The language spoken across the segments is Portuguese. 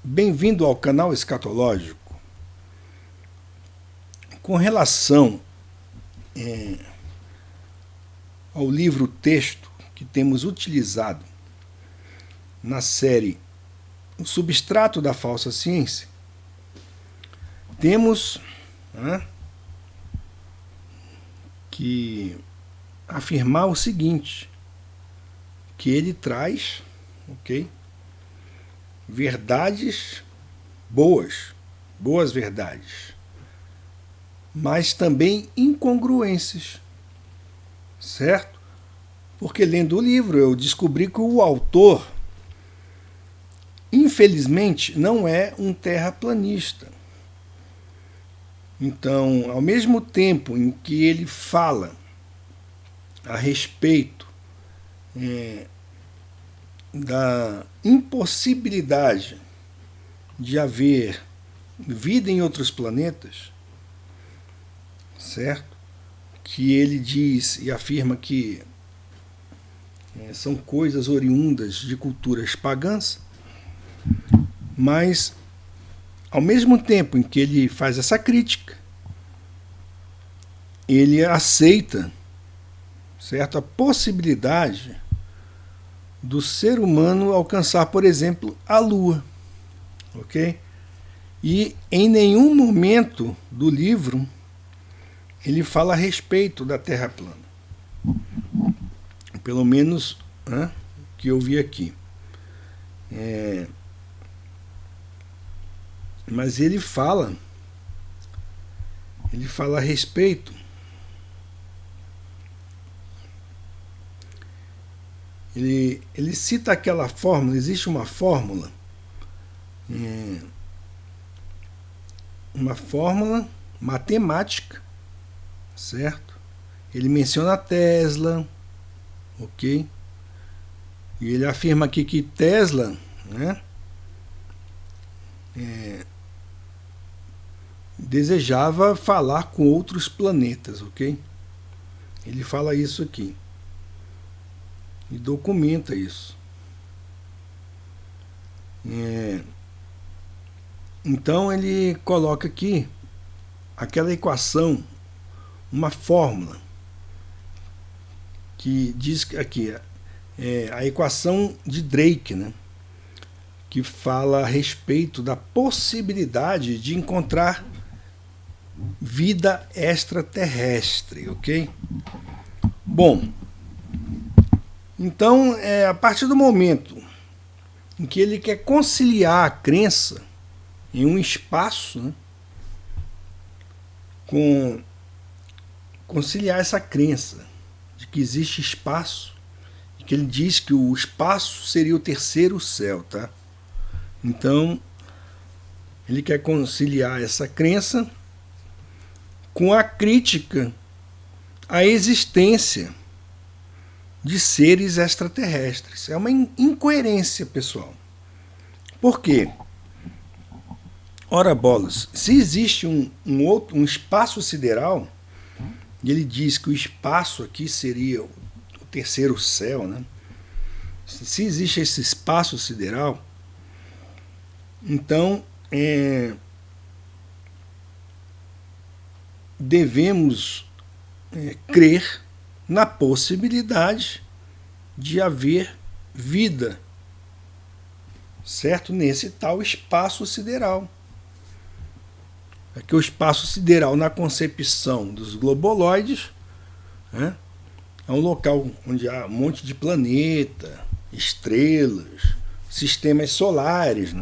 Bem-vindo ao canal Escatológico. Com relação ao livro-texto que temos utilizado na série O Substrato da Falsa Ciência, temos que afirmar o seguinte, que ele traz, verdades boas verdades, mas também incongruências, certo? Porque lendo o livro eu descobri que o autor, infelizmente, não é um terraplanista. Então, ao mesmo tempo em que ele fala a respeito da impossibilidade de haver vida em outros planetas, certo? Que ele diz e afirma que são coisas oriundas de culturas pagãs, mas ao mesmo tempo em que ele faz essa crítica, ele aceita, certo, a possibilidade do ser humano alcançar, por exemplo, a Lua, ok? E em nenhum momento do livro ele fala a respeito da Terra plana, pelo menos que eu vi aqui. Mas ele fala a respeito ele cita aquela fórmula, existe uma fórmula matemática, certo? Ele menciona Tesla, ok? E ele afirma aqui que Tesla, desejava falar com outros planetas, ok? Ele fala isso aqui e documenta isso. Então ele coloca aqui aquela equação, uma fórmula que diz aqui a equação de Drake, que fala a respeito da possibilidade de encontrar vida extraterrestre, ok? Bom, então, a partir do momento em que ele quer conciliar a crença em um espaço, conciliar essa crença de que existe espaço, e que ele diz que o espaço seria o terceiro céu, tá? Então, ele quer conciliar essa crença com a crítica à existência de seres extraterrestres. É uma incoerência, pessoal. Por quê? Ora bolas, se existe um espaço sideral, e ele diz que o espaço aqui seria o terceiro céu, Se existe esse espaço sideral, então devemos crer na possibilidade de haver vida, certo? Nesse tal espaço sideral. É que o espaço sideral, na concepção dos globoloides, é um local onde há um monte de planeta, estrelas, sistemas solares,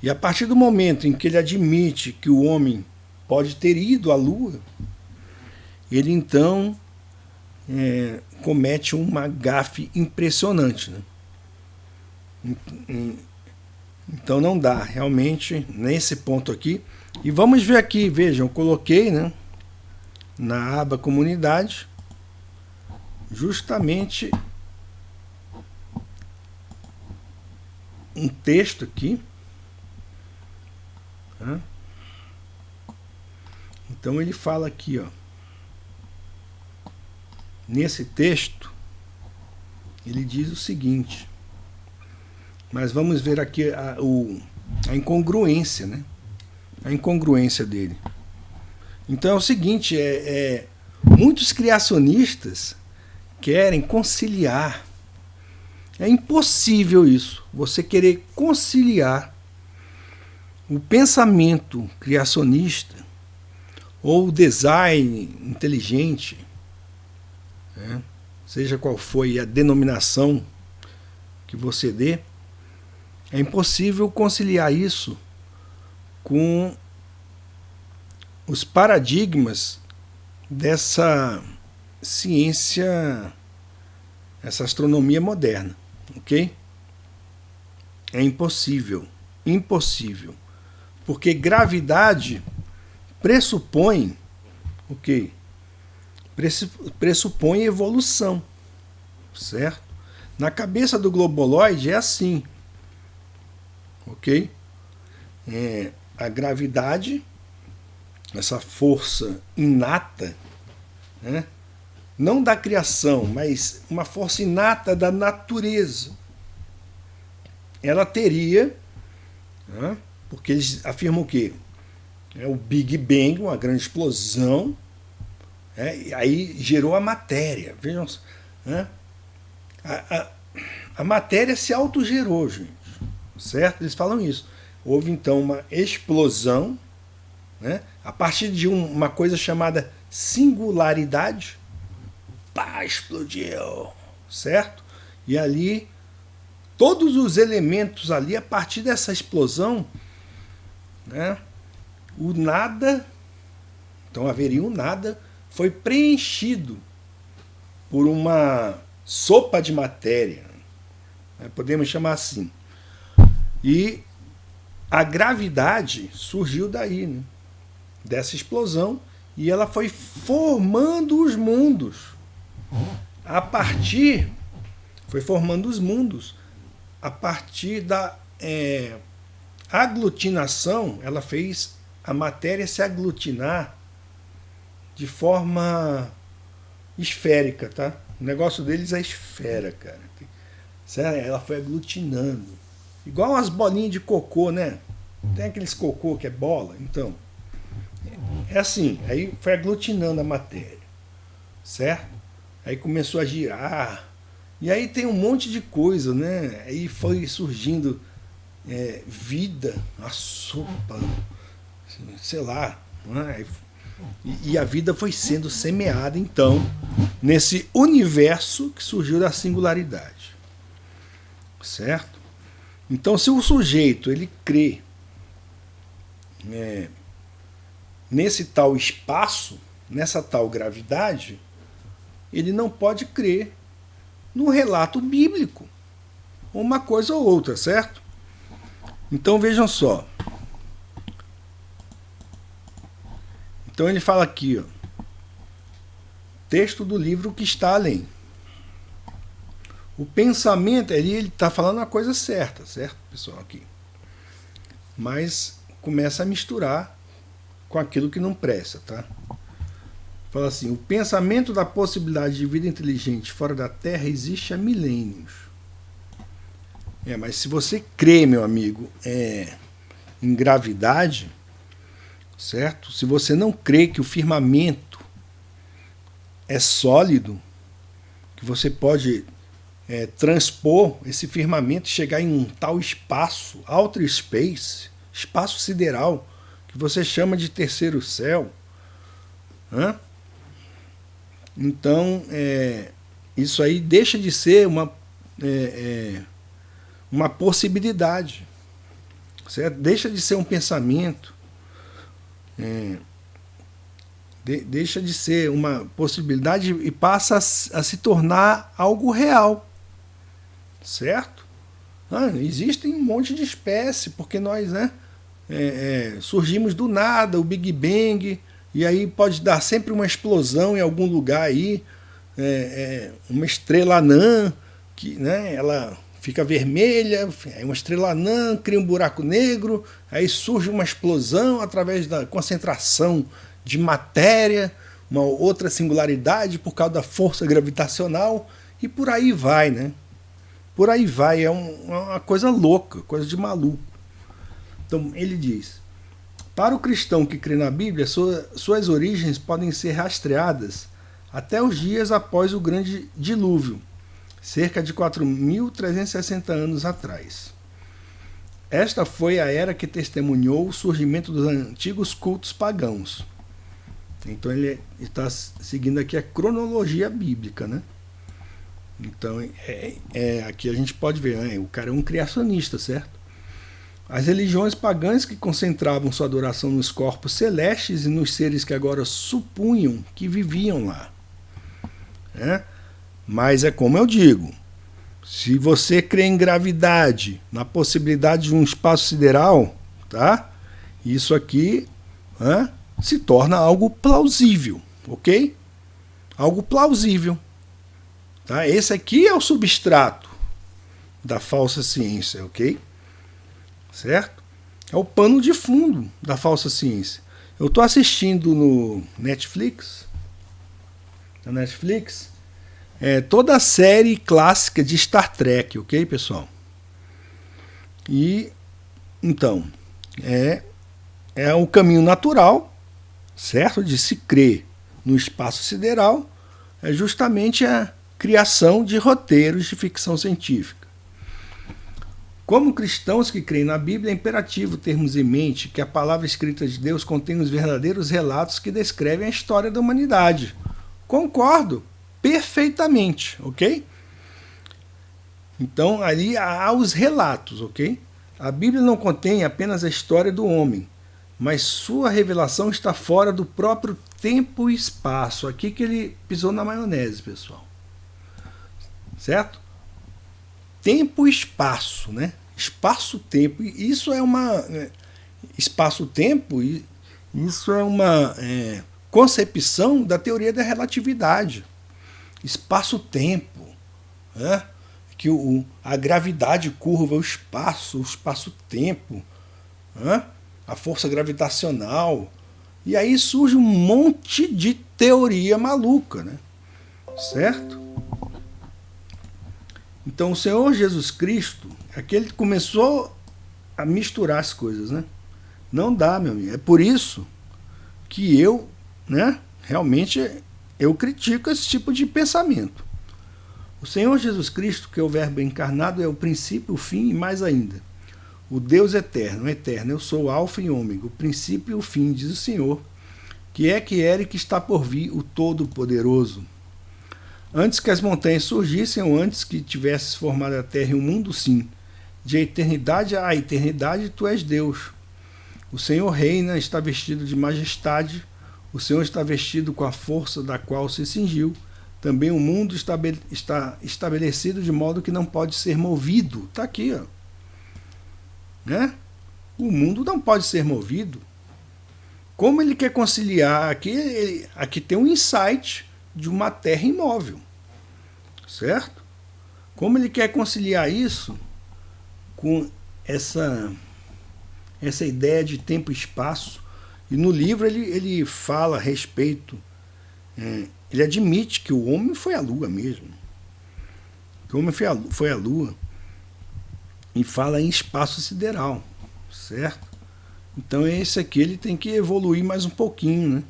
E a partir do momento em que ele admite que o homem pode ter ido à Lua, ele então comete uma gafe impressionante. Então não dá, realmente, nesse ponto aqui. E vamos ver aqui, vejam, eu coloquei na aba comunidade justamente um texto aqui. Então ele fala aqui, nesse texto, ele diz o seguinte, mas vamos ver aqui a incongruência, né? A incongruência dele. Então é o seguinte, muitos criacionistas querem conciliar. É impossível isso, você querer conciliar o pensamento criacionista ou o design inteligente, né? Seja qual foi a denominação que você dê, é impossível conciliar isso com os paradigmas dessa ciência, essa astronomia moderna, ok? É impossível, impossível, porque gravidade pressupõe, ok? Pressupõe evolução, certo? Na cabeça do globoloide é assim, ok? A gravidade, essa força inata, né? Não da criação, mas uma força inata da natureza. Ela teria, né? Porque eles afirmam o quê? É o Big Bang, uma grande explosão, e aí gerou a matéria. Vejam, né? A matéria se autogerou, gente, certo? Eles falam isso. Houve então uma explosão, né? A partir de uma coisa chamada singularidade. Pá, explodiu, certo? E ali, todos os elementos ali, a partir dessa explosão, né? O nada, então haveria um nada, foi preenchido por uma sopa de matéria, né? Podemos chamar assim. E a gravidade surgiu daí, né? Dessa explosão, e ela foi formando os mundos. Foi formando os mundos a partir da aglutinação. Ela fez a matéria se aglutinar de forma esférica, tá? O negócio deles é esfera, cara. Ela foi aglutinando. Igual umas bolinhas de cocô, né? Tem aqueles cocô que é bola, então. É assim, aí foi aglutinando a matéria, certo? Aí começou a girar, e aí tem um monte de coisa, né? Aí foi surgindo vida, a sopa, sei lá, né? E a vida foi sendo semeada, então, nesse universo que surgiu da singularidade, certo? Então, se o sujeito ele crê nesse tal espaço, nessa tal gravidade, ele não pode crer no relato bíblico, uma coisa ou outra, certo? Então vejam só. Então ele fala aqui, ó, texto do livro que está além. O pensamento, ele está falando a coisa certa, certo, pessoal, aqui. Mas começa a misturar com aquilo que não presta, tá? Fala assim, o pensamento da possibilidade de vida inteligente fora da Terra existe há milênios. Mas se você crê, meu amigo, em gravidade, certo? Se você não crê que o firmamento é sólido, que você pode transpor esse firmamento e chegar em um tal espaço, outer space, espaço sideral, que você chama de terceiro céu, né? Então, isso aí deixa de ser uma possibilidade, certo? Deixa de ser um pensamento, deixa de ser uma possibilidade e passa a se tornar algo real, certo? Existem um monte de espécies, porque nós, né, surgimos do nada, o Big Bang, e aí pode dar sempre uma explosão em algum lugar aí, uma estrela anã, que, né, ela fica vermelha, aí uma estrela anã cria um buraco negro, aí surge uma explosão através da concentração de matéria, uma outra singularidade por causa da força gravitacional, e por aí vai, né? Por aí vai, é uma coisa louca, coisa de maluco. Então ele diz: para o cristão que crê na Bíblia, suas origens podem ser rastreadas até os dias após o grande dilúvio, cerca de 4.360 anos atrás. Esta foi a era que testemunhou o surgimento dos antigos cultos pagãos. Então ele está seguindo aqui a cronologia bíblica, né? Então aqui a gente pode ver, o cara é um criacionista, certo? As religiões pagãs que concentravam sua adoração nos corpos celestes e nos seres que agora supunham que viviam lá. Mas é como eu digo, se você crê em gravidade, na possibilidade de um espaço sideral, tá? Isso aqui se torna algo plausível, ok? Algo plausível. Tá? Esse aqui é o substrato da falsa ciência, ok? Certo? É o pano de fundo da falsa ciência. Eu estou assistindo no Netflix, toda a série clássica de Star Trek, ok, pessoal? E então é o caminho natural, certo, de se crer no espaço sideral, é justamente a criação de roteiros de ficção científica. Como cristãos que creem na Bíblia, é imperativo termos em mente que a palavra escrita de Deus contém os verdadeiros relatos que descrevem a história da humanidade. Concordo perfeitamente, ok? Então, ali há os relatos, ok? A Bíblia não contém apenas a história do homem, mas sua revelação está fora do próprio tempo e espaço. Aqui que ele pisou na maionese, pessoal. Certo? Tempo e espaço, né? Espaço-tempo, isso é uma... Espaço-tempo, isso é uma concepção da teoria da relatividade. Espaço-tempo, né? Que a gravidade curva o espaço-tempo, né? A força gravitacional. E aí surge um monte de teoria maluca, né? Certo? Então o Senhor Jesus Cristo, aquele que começou a misturar as coisas, né? Não dá, meu amigo. É por isso que eu, realmente eu critico esse tipo de pensamento. O Senhor Jesus Cristo, que é o Verbo encarnado, é o princípio, o fim e mais ainda. O Deus eterno, eu sou o Alfa e Ômega, o princípio e o fim, diz o Senhor, que era e que está por vir, o Todo-Poderoso. Antes que as montanhas surgissem, ou antes que tivesses formado a terra e o mundo, sim. De eternidade a eternidade, tu és Deus. O Senhor reina, está vestido de majestade. O Senhor está vestido com a força da qual se cingiu. Também o mundo está estabelecido de modo que não pode ser movido. Está aqui, ó. Né? O mundo não pode ser movido. Como ele quer conciliar? Aqui tem um insight de uma terra imóvel, certo? Como ele quer conciliar isso com essa ideia de tempo e espaço? E no livro ele fala a respeito, ele admite que o homem foi à Lua mesmo, que o homem foi à Lua, e fala em espaço sideral, certo? Então esse aqui ele tem que evoluir mais um pouquinho, né?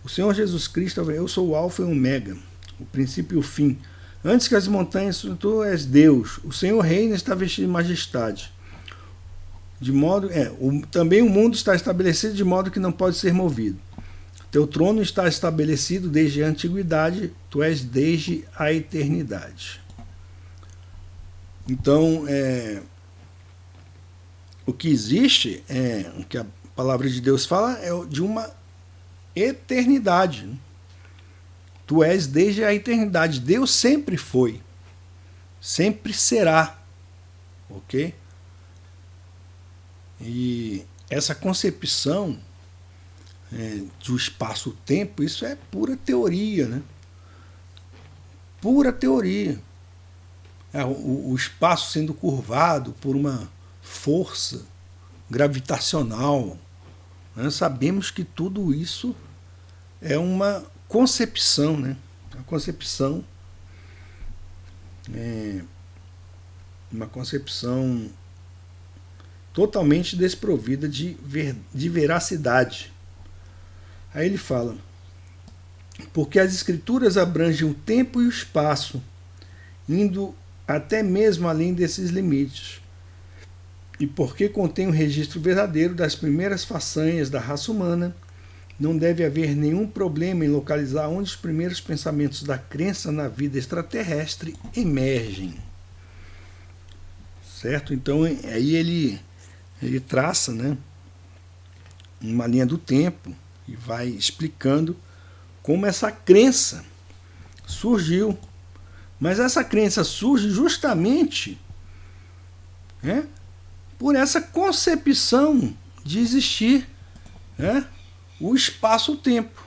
O Senhor Jesus Cristo, eu sou o Alfa e o Ômega, o princípio e o fim. Antes que as montanhas, tu és Deus. O Senhor reina, está vestido de majestade. Também o mundo está estabelecido de modo que não pode ser movido. Teu trono está estabelecido desde a antiguidade, tu és desde a eternidade. Então, o que existe, o que a palavra de Deus fala, é de uma eternidade. Tu és desde a eternidade. Deus sempre foi, sempre será, ok? E essa concepção do espaço-tempo, isso é pura teoria, né? Pura teoria. O espaço sendo curvado por uma força gravitacional. Sabemos que tudo isso é uma concepção, né? Uma concepção totalmente desprovida de veracidade. Aí ele fala, porque as escrituras abrangem o tempo e o espaço, indo até mesmo além desses limites, e porque contém um registro verdadeiro das primeiras façanhas da raça humana, não deve haver nenhum problema em localizar onde os primeiros pensamentos da crença na vida extraterrestre emergem. Certo? Então aí ele traça, né, uma linha do tempo e vai explicando como essa crença surgiu. Mas essa crença surge justamente, né, por essa concepção de existir, né, o espaço-tempo.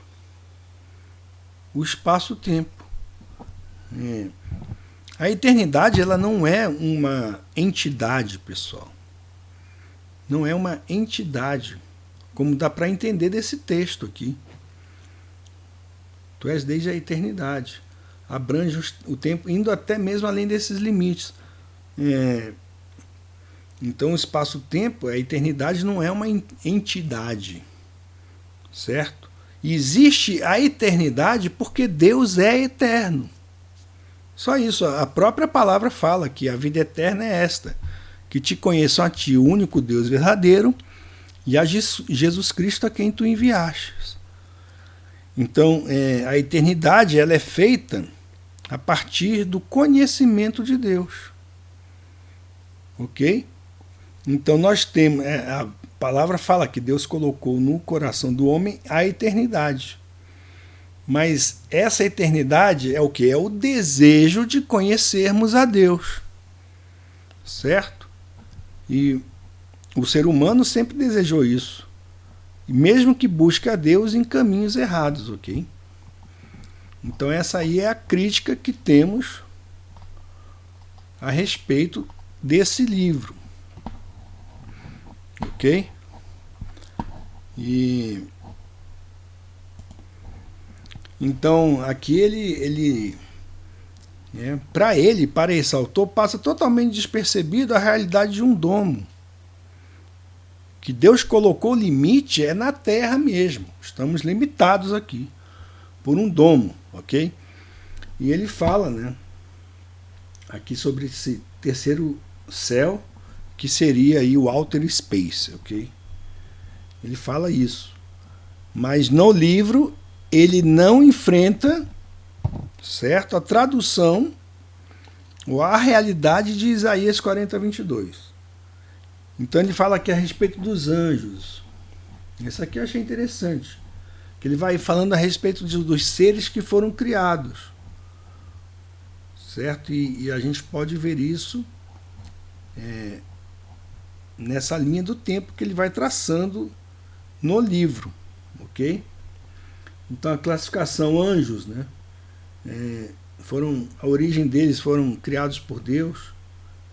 O espaço-tempo. A eternidade, ela não é uma entidade, pessoal. Não é uma entidade, como dá para entender desse texto aqui. Tu és desde a eternidade. Abrange o tempo, indo até mesmo além desses limites. Então, o espaço-tempo, a eternidade não é uma entidade. Certo? Existe a eternidade porque Deus é eterno. Só isso. A própria palavra fala que a vida eterna é esta, que te conheçam a ti, o único Deus verdadeiro, e a Jesus Cristo a quem tu enviastes. Então, a eternidade, ela é feita a partir do conhecimento de Deus. Ok? Então nós temos, a palavra fala que Deus colocou no coração do homem a eternidade. Mas essa eternidade é o que? É o desejo de conhecermos a Deus. Certo? E o ser humano sempre desejou isso. Mesmo que busque a Deus em caminhos errados, ok? Então essa aí é a crítica que temos a respeito desse livro. Ok? E então aqui ele para esse autor, passa totalmente despercebido a realidade de um domo. Que Deus colocou limite é na terra mesmo. Estamos limitados aqui por um domo, ok? E ele fala, né, aqui sobre esse terceiro céu, que seria aí o outer space, ok? Ele fala isso. Mas no livro ele não enfrenta, certo, a tradução ou a realidade de Isaías 40:22. Então ele fala aqui a respeito dos anjos. Isso aqui eu achei interessante. Que ele vai falando a respeito dos seres que foram criados. Certo? E a gente pode ver isso nessa linha do tempo que ele vai traçando no livro. Ok? Então a classificação anjos, né? A origem deles foram criados por Deus,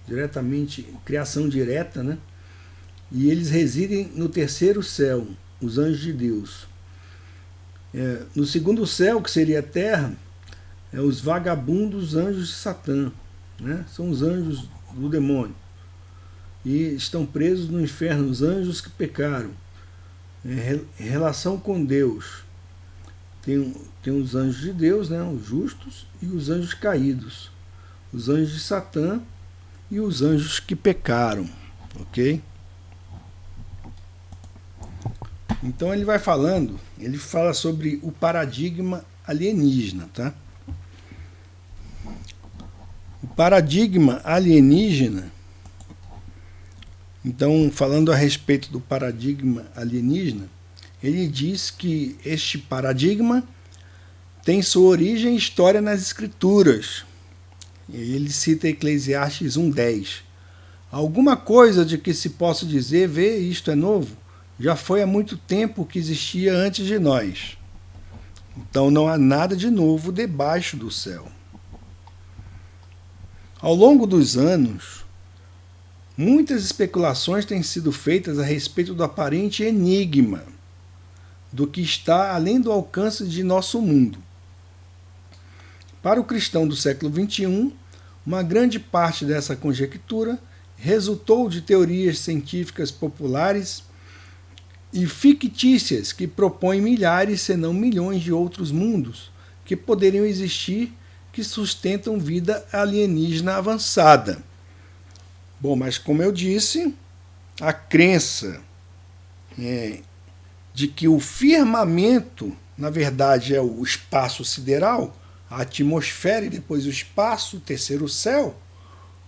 diretamente, criação direta, né? E eles residem no terceiro céu, os anjos de Deus. No segundo céu, que seria a terra, os vagabundos anjos de Satã, né? São os anjos do demônio. E estão presos no inferno os anjos que pecaram. Em relação com Deus, tem os anjos de Deus, né? Os justos, e os anjos caídos. Os anjos de Satã e os anjos que pecaram. Ok? Então ele vai falando, ele fala sobre o paradigma alienígena, tá? O paradigma alienígena, então falando a respeito do paradigma alienígena, ele diz que este paradigma tem sua origem e história nas escrituras. Ele cita Eclesiastes 1:10. Alguma coisa de que se possa dizer, vê, isto é novo? Já foi há muito tempo que existia antes de nós. Então não há nada de novo debaixo do céu. Ao longo dos anos, muitas especulações têm sido feitas a respeito do aparente enigma, do que está além do alcance de nosso mundo. Para o cristão do século XXI, uma grande parte dessa conjectura resultou de teorias científicas populares e fictícias que propõem milhares, se não milhões, de outros mundos que poderiam existir, que sustentam vida alienígena avançada. Bom, mas como eu disse, a crença de que o firmamento, na verdade, é o espaço sideral, a atmosfera e depois o espaço, o terceiro céu,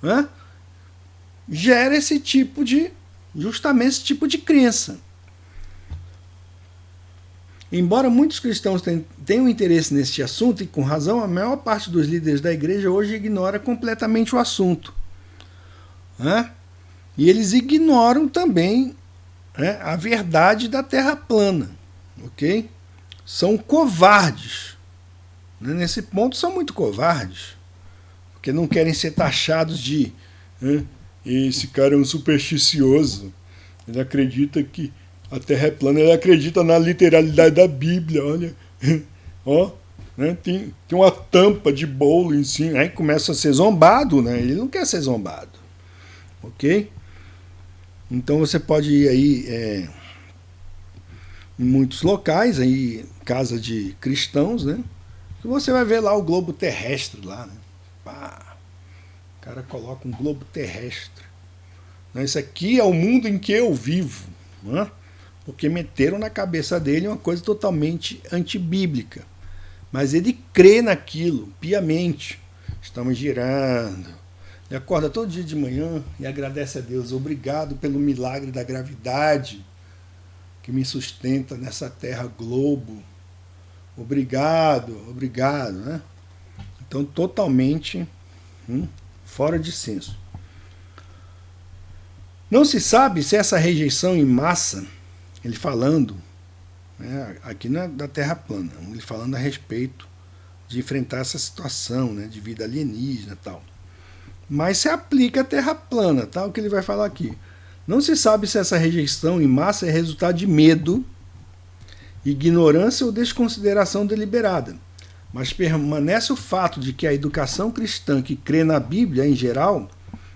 né, gera justamente esse tipo de crença. Embora muitos cristãos tenham interesse neste assunto, e com razão, a maior parte dos líderes da igreja hoje ignora completamente o assunto. Né? E eles ignoram também, né, a verdade da Terra plana. Ok? São covardes. Né? Nesse ponto são muito covardes. Porque não querem ser taxados de esse cara é um supersticioso. Ele acredita que a Terra é plana, ele acredita na literalidade da Bíblia, olha. Ó, né? Tem uma tampa de bolo em cima, aí começa a ser zombado, né? Ele não quer ser zombado. Ok? Então você pode ir aí em muitos locais, aí, casa de cristãos, né? Que você vai ver lá o globo terrestre lá, né? Pá, o cara coloca um globo terrestre. Isso aqui é o mundo em que eu vivo, né? Porque meteram na cabeça dele uma coisa totalmente antibíblica. Mas ele crê naquilo, piamente. Estamos girando. Ele acorda todo dia de manhã e agradece a Deus. Obrigado pelo milagre da gravidade que me sustenta nessa terra globo. Obrigado, obrigado. Né? Então, totalmente fora de senso. Não se sabe se essa rejeição em massa, ele falando, né, aqui não é da Terra plana, ele falando a respeito de enfrentar essa situação, né, de vida alienígena e tal. Mas se aplica à Terra plana, tá? O que ele vai falar aqui. Não se sabe se essa rejeição em massa é resultado de medo, ignorância ou desconsideração deliberada. Mas permanece o fato de que a educação cristã que crê na Bíblia em geral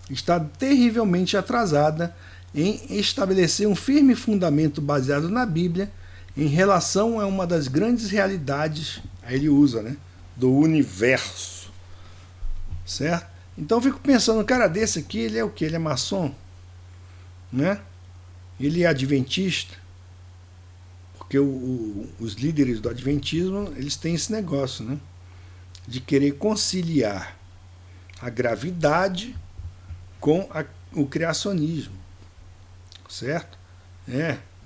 está terrivelmente atrasada em estabelecer um firme fundamento baseado na Bíblia em relação a uma das grandes realidades, aí ele usa, né, do universo. Certo? Então eu fico pensando, um cara desse aqui, ele é o quê? Ele é maçom? Né? Ele é adventista? Porque os líderes do adventismo, eles têm esse negócio, né, de querer conciliar a gravidade com o criacionismo. Certo?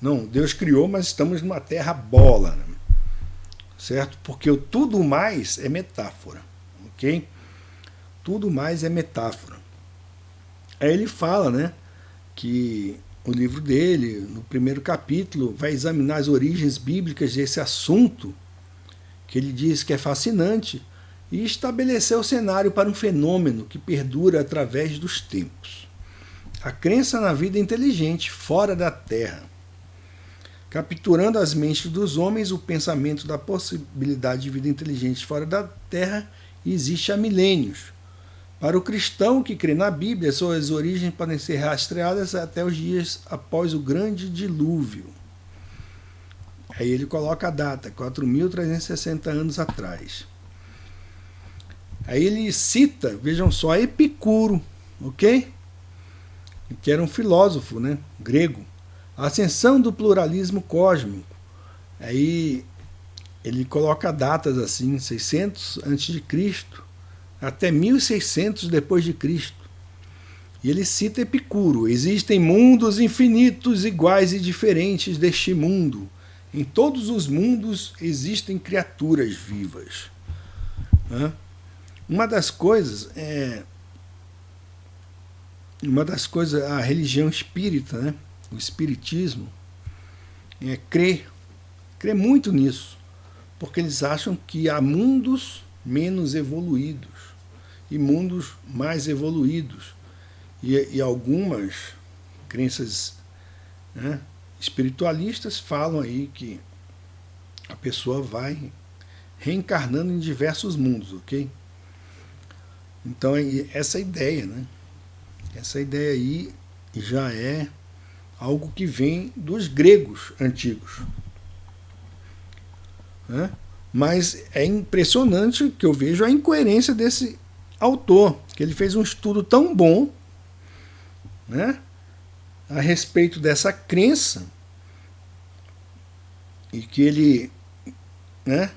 Não, Deus criou, mas estamos numa terra bola. Né? Certo? Porque o tudo mais é metáfora. Ok? Tudo mais é metáfora. Aí ele fala, né, que o livro dele, no primeiro capítulo, vai examinar as origens bíblicas desse assunto, que ele diz que é fascinante, e estabelecer o cenário para um fenômeno que perdura através dos tempos. A crença na vida inteligente fora da Terra. Capturando as mentes dos homens, o pensamento da possibilidade de vida inteligente fora da Terra existe há milênios. Para o cristão que crê na Bíblia, suas origens podem ser rastreadas até os dias após o grande dilúvio. Aí ele coloca a data, 4.360 anos atrás. Aí ele cita, vejam só, Epicuro, ok? Que era um filósofo, né, grego. A ascensão do pluralismo cósmico. Aí ele coloca datas assim, 600 a.C. até 1600 depois de Cristo. E ele cita Epicuro: existem mundos infinitos, iguais e diferentes deste mundo. Em todos os mundos existem criaturas vivas. Uma das coisas, a religião espírita, né, o espiritismo, crê muito nisso, porque eles acham que há mundos menos evoluídos e mundos mais evoluídos. E algumas crenças, né, espiritualistas falam aí que a pessoa vai reencarnando em diversos mundos, ok? Então essa ideia, né? Essa ideia aí já é algo que vem dos gregos antigos. Né? Mas é impressionante que eu vejo a incoerência desse autor, que ele fez um estudo tão bom, né, a respeito dessa crença, e que ele, né,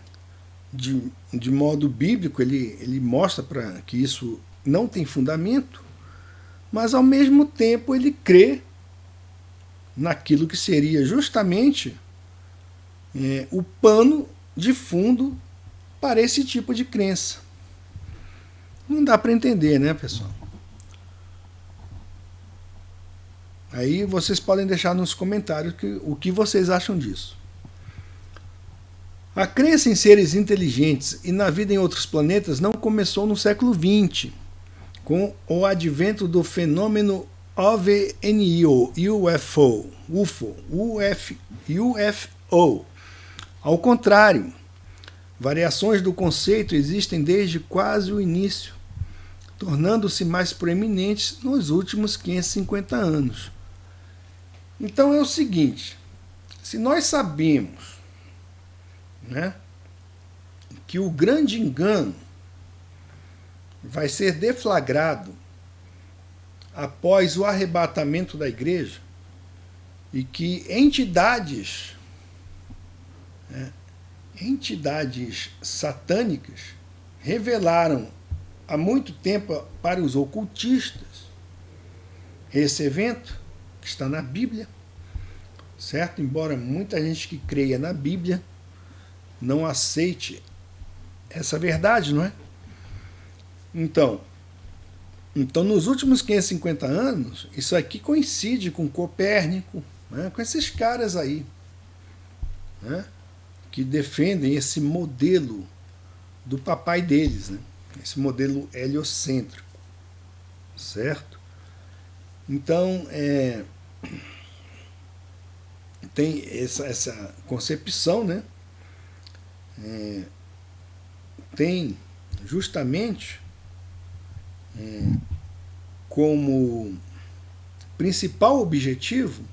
de modo bíblico, ele mostra que isso não tem fundamento, mas ao mesmo tempo ele crê naquilo que seria justamente o pano de fundo para esse tipo de crença. Não dá para entender, né, pessoal? Aí vocês podem deixar nos comentários o que vocês acham disso. A crença em seres inteligentes e na vida em outros planetas não começou no século XX, com o advento do fenômeno OVNI, UFO. Ao contrário, variações do conceito existem desde quase o início, tornando-se mais proeminentes nos últimos 550 anos. Então é o seguinte, se nós sabemos, né, que o grande engano vai ser deflagrado após o arrebatamento da igreja, e que entidades satânicas revelaram há muito tempo para os ocultistas esse evento, que está na Bíblia, certo? Embora muita gente que creia na Bíblia não aceite essa verdade, não é? Então, nos últimos 550 anos, isso aqui coincide com Copérnico, né, com esses caras aí, né, que defendem esse modelo do papai deles, né, esse modelo heliocêntrico, certo? Então, tem essa concepção, né, tem justamente como principal objetivo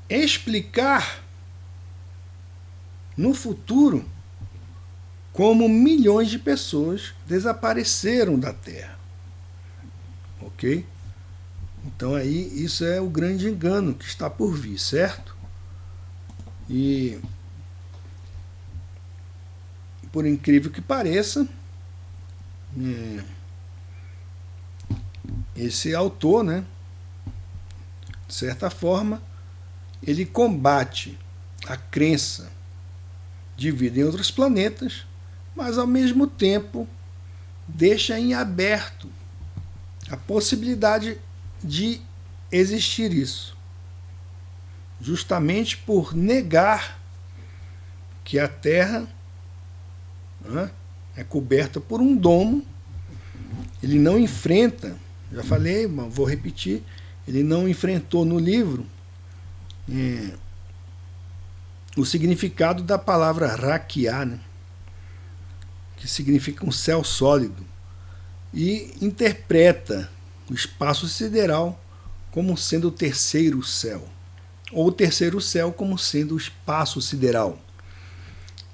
explicar no futuro como milhões de pessoas desapareceram da Terra. Ok? Então aí isso é o grande engano que está por vir, certo? E por incrível que pareça, esse autor, né, de certa forma, ele combate a crença de vida em outros planetas, mas ao mesmo tempo deixa em aberto a possibilidade de existir isso, justamente por negar que a Terra, né, é coberta por um domo. Ele não enfrenta, já falei, mas vou repetir, ele não enfrentou no livro o significado da palavra raquiá, né, que significa um céu sólido, e interpreta o espaço sideral como sendo o terceiro céu, ou o terceiro céu como sendo o espaço sideral.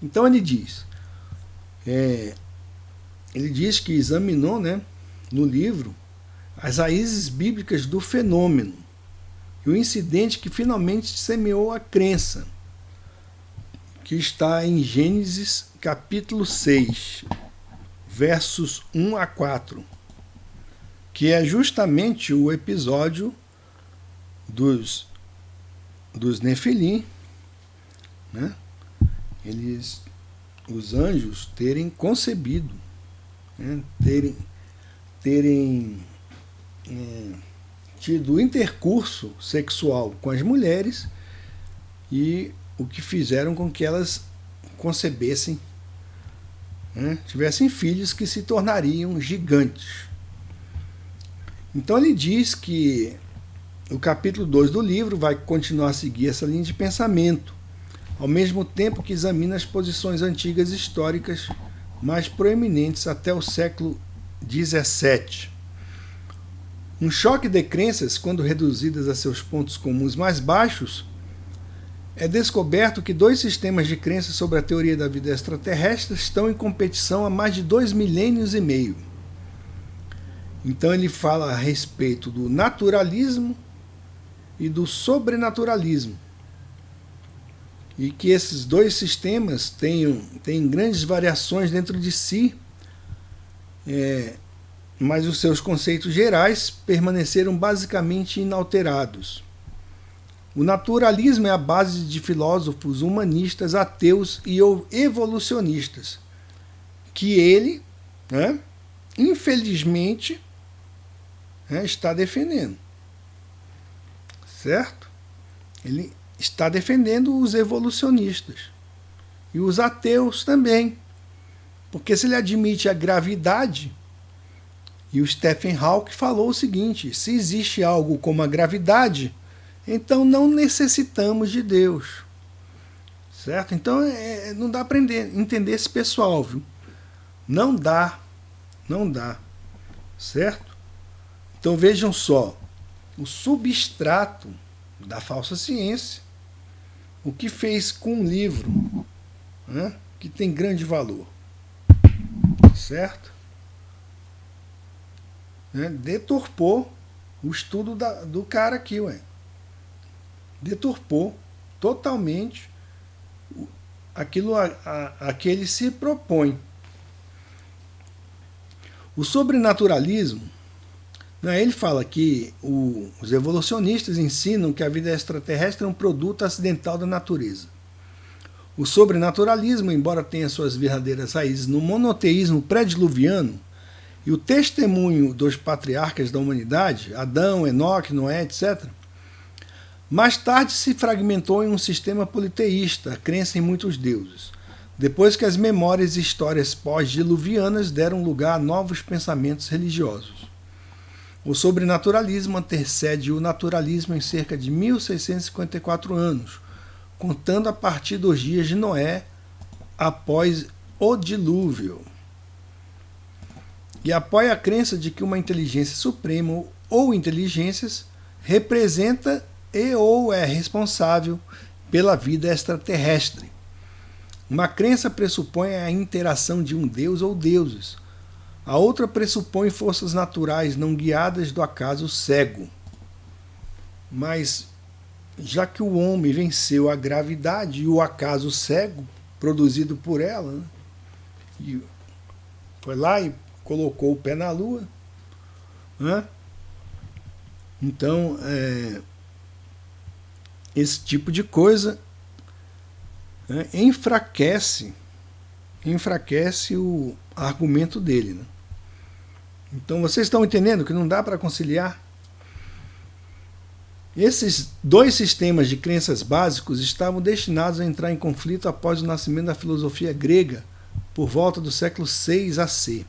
Então ele diz que examinou, né, no livro as raízes bíblicas do fenômeno e o incidente que finalmente semeou a crença, que está em Gênesis capítulo 6, versos 1 a 4, que é justamente o episódio dos Nefilim, né? Os anjos terem concebido, né? terem tido intercurso sexual com as mulheres, e o que fizeram com que elas concebessem, né? Tivessem filhos que se tornariam gigantes. Então ele diz que o capítulo 2 do livro vai continuar a seguir essa linha de pensamento, ao mesmo tempo que examina as posições antigas históricas mais proeminentes até o século XVII, Um choque de crenças, quando reduzidas a seus pontos comuns mais baixos, é descoberto que dois sistemas de crenças sobre a teoria da vida extraterrestre estão em competição há mais de 2 milênios e meio. Então ele fala a respeito do naturalismo e do sobrenaturalismo. E que esses dois sistemas têm grandes variações dentro de si, mas os seus conceitos gerais permaneceram basicamente inalterados. O naturalismo é a base de filósofos humanistas, ateus e evolucionistas, que ele, infelizmente, está defendendo. Certo? Ele está defendendo os evolucionistas. E os ateus também. Porque se ele admite a gravidade, e o Stephen Hawking falou o seguinte: se existe algo como a gravidade, então não necessitamos de Deus. Certo? Então não dá para entender esse pessoal, viu? Não dá. Não dá. Certo? Então vejam só, o substrato da falsa ciência, o que fez com um livro, que tem grande valor. Certo? Deturpou o estudo do cara aqui, deturpou totalmente aquilo a que ele se propõe. O sobrenaturalismo, ele fala que os evolucionistas ensinam que a vida extraterrestre é um produto acidental da natureza. O sobrenaturalismo, embora tenha suas verdadeiras raízes no monoteísmo pré-diluviano e o testemunho dos patriarcas da humanidade, Adão, Enoque, Noé, etc., mais tarde se fragmentou em um sistema politeísta, a crença em muitos deuses, depois que as memórias e histórias pós-diluvianas deram lugar a novos pensamentos religiosos. O sobrenaturalismo antecede o naturalismo em cerca de 1654 anos, contando a partir dos dias de Noé após o dilúvio. E apoia a crença de que uma inteligência suprema ou inteligências representa ou é responsável pela vida extraterrestre. Uma crença pressupõe a interação de um deus ou deuses. A outra pressupõe forças naturais não guiadas do acaso cego. Mas, já que o homem venceu a gravidade e o acaso cego, produzido por ela, e foi lá e colocou o pé na lua, então, esse tipo de coisa enfraquece o argumento dele. Então vocês estão entendendo que não dá para conciliar? Esses dois sistemas de crenças básicos estavam destinados a entrar em conflito após o nascimento da filosofia grega, por volta do século VI a.C.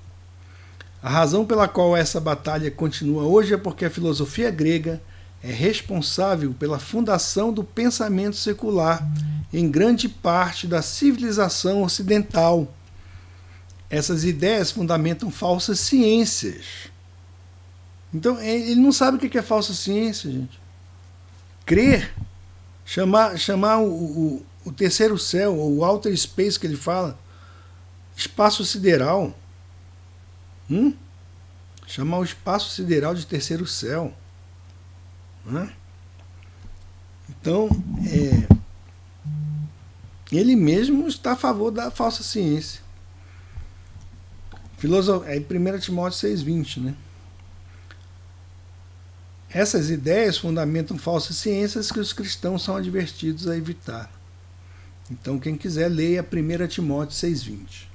A razão pela qual essa batalha continua hoje é porque a filosofia grega é responsável pela fundação do pensamento secular em grande parte da civilização ocidental. Essas ideias fundamentam falsas ciências. Então, ele não sabe o que é falsa ciência, gente. Crer, chamar o terceiro céu, o outer space que ele fala, espaço sideral. Chamar o espaço sideral de terceiro céu. Então, ele mesmo está a favor da falsa ciência. Em 1 Timóteo 6,20, Essas ideias fundamentam falsas ciências que os cristãos são advertidos a evitar. Então, quem quiser, leia 1 Timóteo 6,20.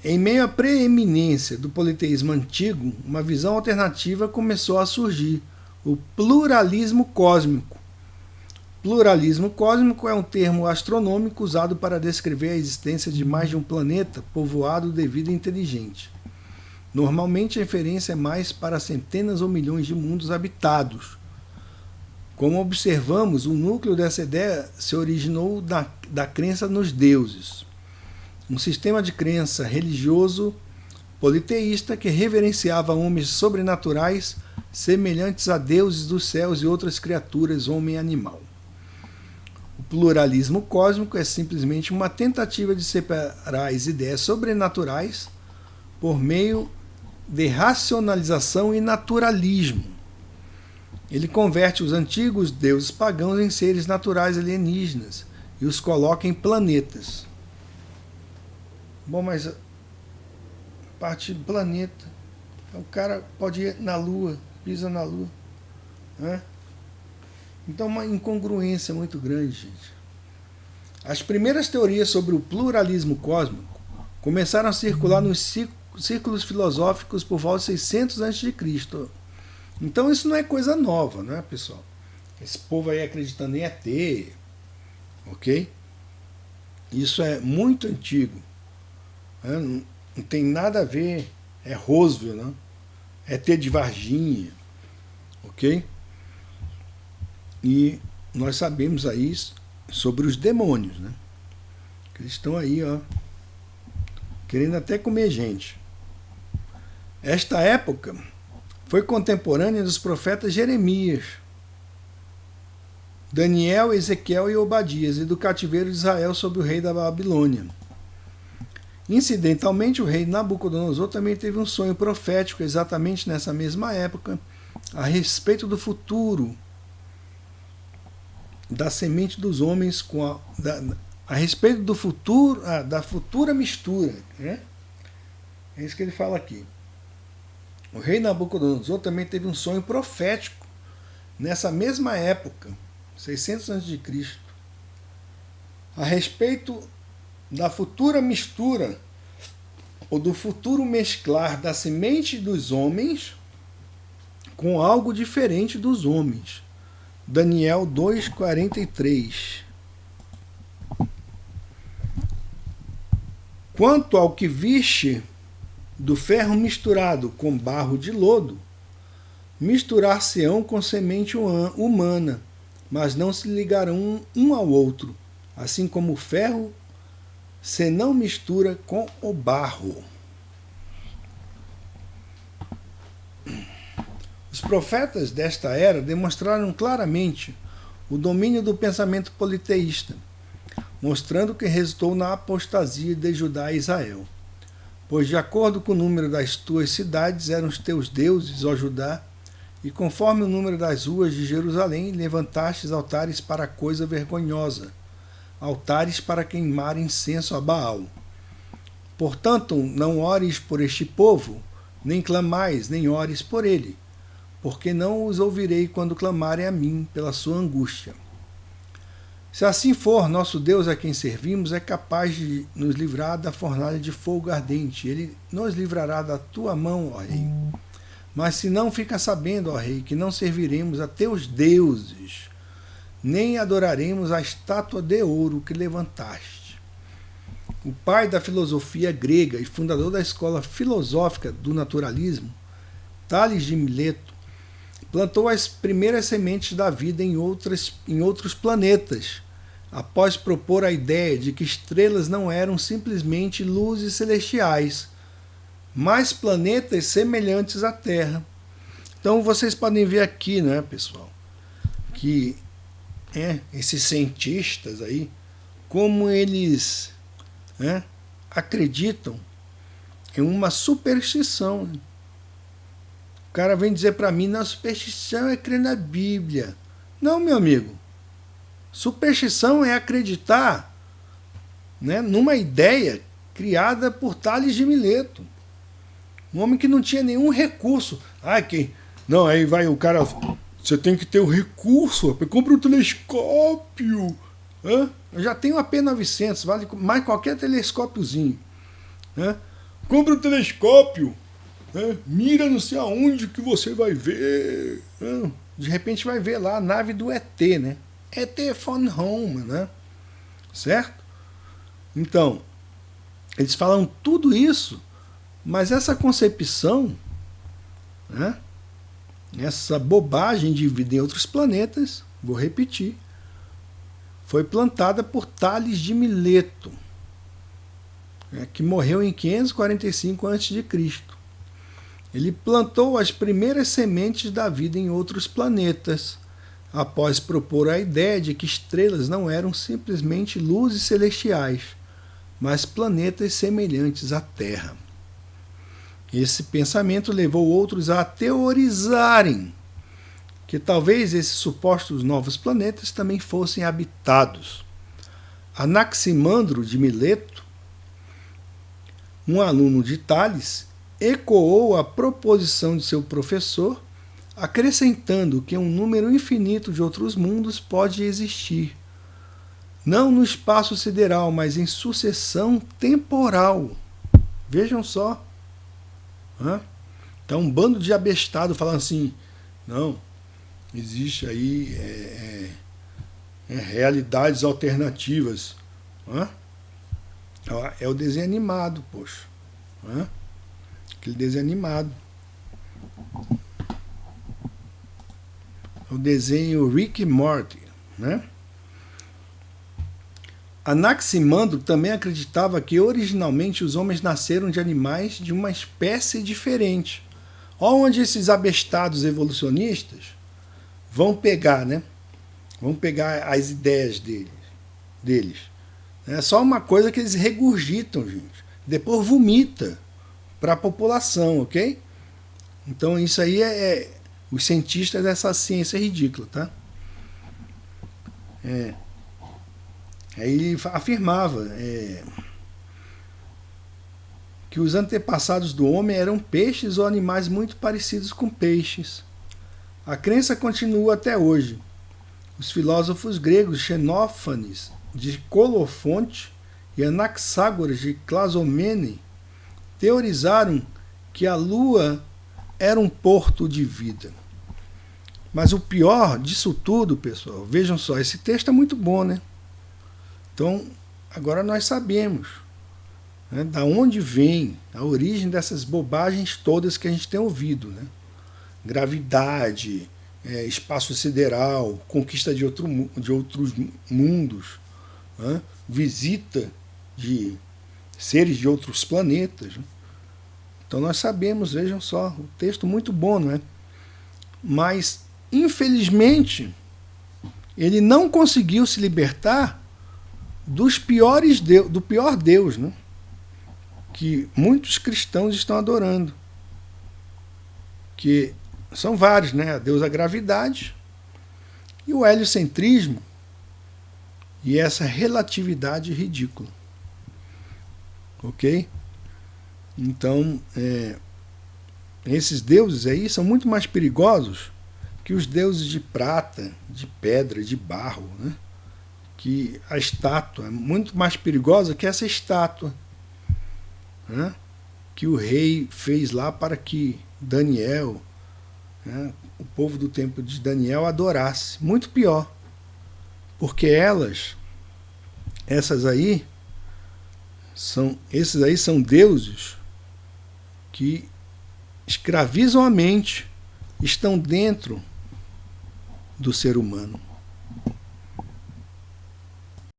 Em meio à preeminência do politeísmo antigo, uma visão alternativa começou a surgir, o pluralismo cósmico. Pluralismo cósmico é um termo astronômico usado para descrever a existência de mais de um planeta povoado de vida inteligente. Normalmente a referência é mais para centenas ou milhões de mundos habitados. Como observamos, o núcleo dessa ideia se originou da crença nos deuses. Um sistema de crença religioso politeísta que reverenciava homens sobrenaturais semelhantes a deuses dos céus e outras criaturas, homem e animal. O pluralismo cósmico é simplesmente uma tentativa de separar as ideias sobrenaturais por meio de racionalização e naturalismo. Ele converte os antigos deuses pagãos em seres naturais alienígenas e os coloca em planetas. Bom, mas a parte do planeta, o cara pode ir na Lua, pisa na Lua, né? Então, uma incongruência muito grande, gente. As primeiras teorias sobre o pluralismo cósmico começaram a circular nos círculos filosóficos por volta de 600 a.C. Então, isso não é coisa nova, né, pessoal? Esse povo aí acreditando em ET, ok? Isso é muito antigo, né? Não tem nada a ver, é Roswell, né? ET de Varginha, ok? E nós sabemos aí sobre os demônios, né? Que eles estão aí, ó, querendo até comer gente. Esta época foi contemporânea dos profetas Jeremias, Daniel, Ezequiel e Obadias, e do cativeiro de Israel sob o rei da Babilônia. Incidentalmente, o rei Nabucodonosor também teve um sonho profético exatamente nessa mesma época, a respeito do futuro da semente dos homens com a respeito do futuro, da futura mistura, né? É isso que ele fala aqui. O rei Nabucodonosor também teve um sonho profético nessa mesma época, 600 a.C., a respeito da futura mistura ou do futuro mesclar da semente dos homens com algo diferente dos homens. Daniel 2,43. Quanto ao que viste do ferro misturado com barro de lodo, misturar-se-ão com semente humana, mas não se ligarão um ao outro, assim como o ferro se não mistura com o barro. Os profetas desta era demonstraram claramente o domínio do pensamento politeísta, mostrando que resultou na apostasia de Judá e Israel. Pois, de acordo com o número das tuas cidades, eram os teus deuses, ó Judá, e conforme o número das ruas de Jerusalém, levantastes altares para coisa vergonhosa, altares para queimar incenso a Baal. Portanto, não ores por este povo, nem clamais, nem ores por ele, porque não os ouvirei quando clamarem a mim pela sua angústia. Se assim for, nosso Deus a quem servimos é capaz de nos livrar da fornalha de fogo ardente. Ele nos livrará da tua mão, ó rei. Mas se não, fica sabendo, ó rei, que não serviremos a teus deuses, nem adoraremos a estátua de ouro que levantaste. O pai da filosofia grega e fundador da escola filosófica do naturalismo, Tales de Mileto, plantou as primeiras sementes da vida em outros planetas, após propor a ideia de que estrelas não eram simplesmente luzes celestiais, mas planetas semelhantes à Terra. Então vocês podem ver aqui, né, pessoal, que esses cientistas aí, como eles acreditam em uma superstição, né? O cara vem dizer para mim, não, superstição é crer na Bíblia. Não, meu amigo. Superstição é acreditar, né, numa ideia criada por Tales de Mileto. Um homem que não tinha nenhum recurso. Não, aí vai o cara, você tem que ter o recurso, compra um telescópio. Eu já tenho a P900, vale mais qualquer telescópiozinho. Compra um telescópio. Mira não sei aonde que você vai ver. De repente vai ver lá a nave do ET, né? ET Phone Home, né? Certo? Então, eles falam tudo isso, mas essa concepção, né? Essa bobagem de vida em outros planetas, vou repetir, foi plantada por Tales de Mileto. que morreu em 545 a.C. Ele plantou as primeiras sementes da vida em outros planetas, após propor a ideia de que estrelas não eram simplesmente luzes celestiais, mas planetas semelhantes à Terra. Esse pensamento levou outros a teorizarem que talvez esses supostos novos planetas também fossem habitados. Anaximandro de Mileto, um aluno de Tales, ecoou a proposição de seu professor, acrescentando que um número infinito de outros mundos pode existir, não no espaço sideral, mas em sucessão temporal. Vejam só. Então, um bando de abestado falando assim, não, existe aí realidades alternativas. É o desenho animado, poxa. Aquele desenho animado. O desenho Rick e Morty, né? Anaximandro também acreditava que originalmente os homens nasceram de animais de uma espécie diferente. Olha onde esses abestados evolucionistas vão pegar, né? Vão pegar as ideias deles. É só uma coisa que eles regurgitam, gente. Depois vomita para a população, ok? Então isso aí é os cientistas dessa ciência ridícula, tá? Aí ele afirmava que os antepassados do homem eram peixes ou animais muito parecidos com peixes. A crença continua até hoje. Os filósofos gregos Xenófanes de Colofonte e Anaxágoras de Clazomene teorizaram que a Lua era um porto de vida. Mas o pior disso tudo, pessoal, vejam só, esse texto é muito bom, né? Então, agora nós sabemos, né, da onde vem a origem dessas bobagens todas que a gente tem ouvido, né? Gravidade, espaço sideral, conquista de outros mundos, né? Visita de seres de outros planetas. Né? Então nós sabemos, vejam só, o texto muito bom, não é? Mas, infelizmente, ele não conseguiu se libertar do pior Deus, né? Que muitos cristãos estão adorando. Que são vários, né? A deusa gravidade e o heliocentrismo e essa relatividade ridícula. Ok? Então, esses deuses aí são muito mais perigosos que os deuses de prata, de pedra, de barro, né? Que a estátua é muito mais perigosa que essa estátua, né? Que o rei fez lá para que Daniel, né, o povo do templo de Daniel adorasse. Muito pior, porque esses aí são deuses que escravizam a mente, estão dentro do ser humano.